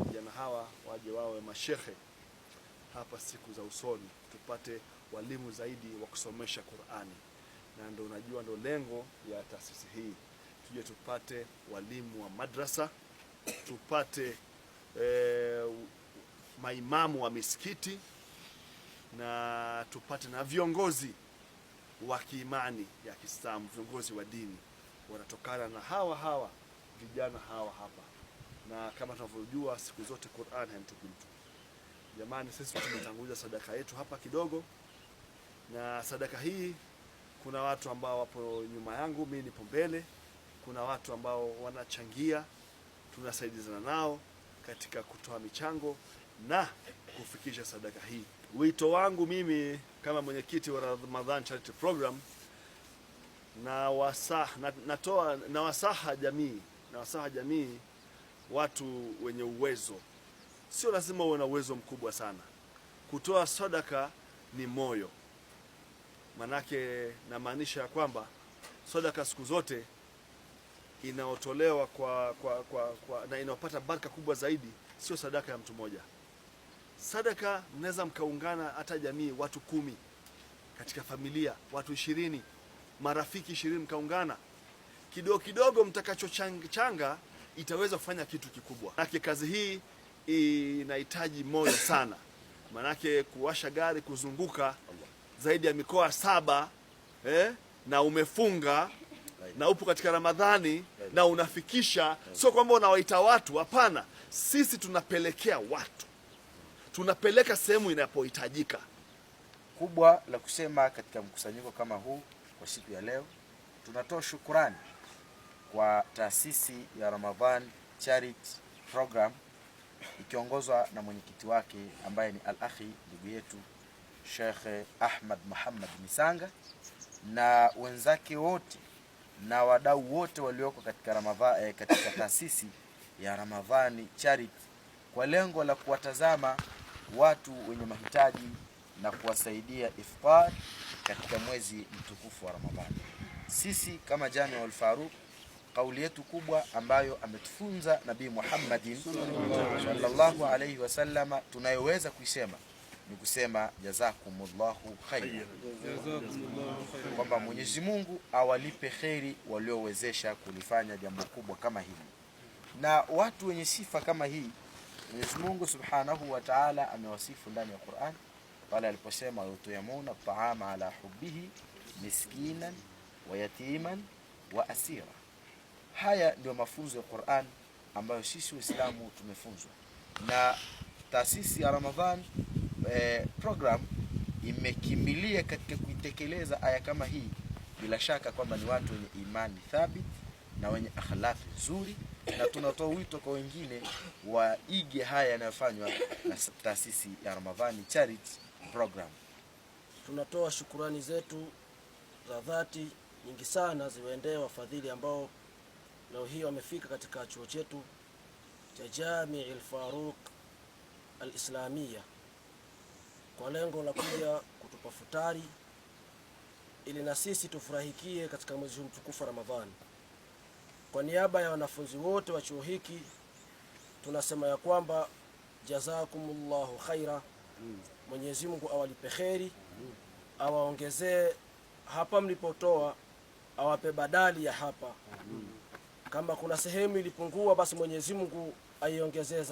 Vijana hawa waje wawe mashehe hapa siku za usoni, tupate walimu zaidi wa kusomesha Qur'ani, na ndio unajua ndio lengo ya taasisi hii, tuje tupate walimu wa madrasa, tupate maimamu wa misikiti, na tupate na viongozi wa kiimani ya Kiislamu, viongozi wa dini wanatokana na hawa vijana hawa hapa. Na kama tunavyojua siku zote Qur'an haimtupi mtu. Jamani, sisi tumetanguliza sadaka yetu hapa kidogo, na sadaka hii kuna watu ambao wapo nyuma yangu, mimi nipo mbele, kuna watu ambao wanachangia, tunasaidizana nao katika kutoa michango na kufikisha sadaka hii. Wito wangu mimi kama mwenyekiti wa Ramadhan Charity Program, na wasaha jamii, watu wenye uwezo, sio lazima uwe na uwezo mkubwa sana. Kutoa sadaka ni moyo, manake namaanisha kwamba sadaka siku zote inaotolewa na inaopata baraka kubwa zaidi, sio sadaka ya mtu mmoja. Sadaka mnaweza mkaungana hata jamii, watu 10 katika familia, watu 20, marafiki 20, mkaungana kidogo kidogo, mtakachochanga itaweza kufanya kitu kikubwa. Manake kazi hii inahitaji moyo sana, manake kuwasha gari kuzunguka zaidi ya mikoa 7 na umefunga na upo katika Ramadhani na unafikisha, sio kwamba unawaita watu, hapana. Sisi tunapelekea watu, tunapeleka sehemu inapohitajika. Kubwa la kusema katika mkusanyiko kama huu kwa siku ya leo, tunatoa shukrani kwa taasisi ya Ramadhan Charity Program ikiongozwa na mwenyekiti wake ambaye ni al-akhi, ndugu yetu Sheikh Ahmad Muhammad Misanga, na wenzake wote na wadau wote walioko katika Ramadhan, katika taasisi ya Ramadhan Charity, kwa lengo la kuwatazama watu wenye mahitaji na kuwasaidia iftar katika mwezi mtukufu wa Ramadhani. Sisi kama Jamiu al-Faruq, kauli yetu kubwa ambayo ametufunza Nabii Muhammadin sallallahu alayhi wasallam tunayoweza kuisema ni kusema jazakumullahu khairan, kwamba Mwenyezi Mungu awalipe kheri waliowezesha kulifanya jambo kubwa kama hili. Na watu wenye sifa kama hii Mwenyezi Mungu Subhanahu wa Ta'ala amewasifu ndani ya Qur'an pale aliposema yut'imuna at'ama ala hubbihi miskinan wa yatiman wa asira. Haya ndio mafunzo ya Qur'an ambayo sisi Waislamu tumefunzwa, na taasisi ya Ramadhan Program imekimbilia katika kuitekeleza aya kama hii. Bila shaka kwamba ni watu wenye imani thabit na wenye akhlaq nzuri, na tunatoa wito kwa wengine waige haya yanayofanywa na taasisi ya Ramadhan Charity Program. Tunatoa shukurani zetu za dhati nyingi sana ziwaendee wafadhili ambao leo hii wamefika katika chuo chetu cha Jamiu al-Faruq al-Islamia kwa lengo la kuja kutupa futari ili na sisi tufurahikie katika mwezi mtukufu wa Ramadhani. Kwa niaba ya wanafunzi wote wa chuo hiki tunasema ya kwamba jazakumullahu khaira, Mwenyezi Mungu awalipe kheri, awaongezee hapa mlipotoa, awape badali ya hapa. Kama kuna sehemu ilipungua, basi Mwenyezi Mungu aiongezee.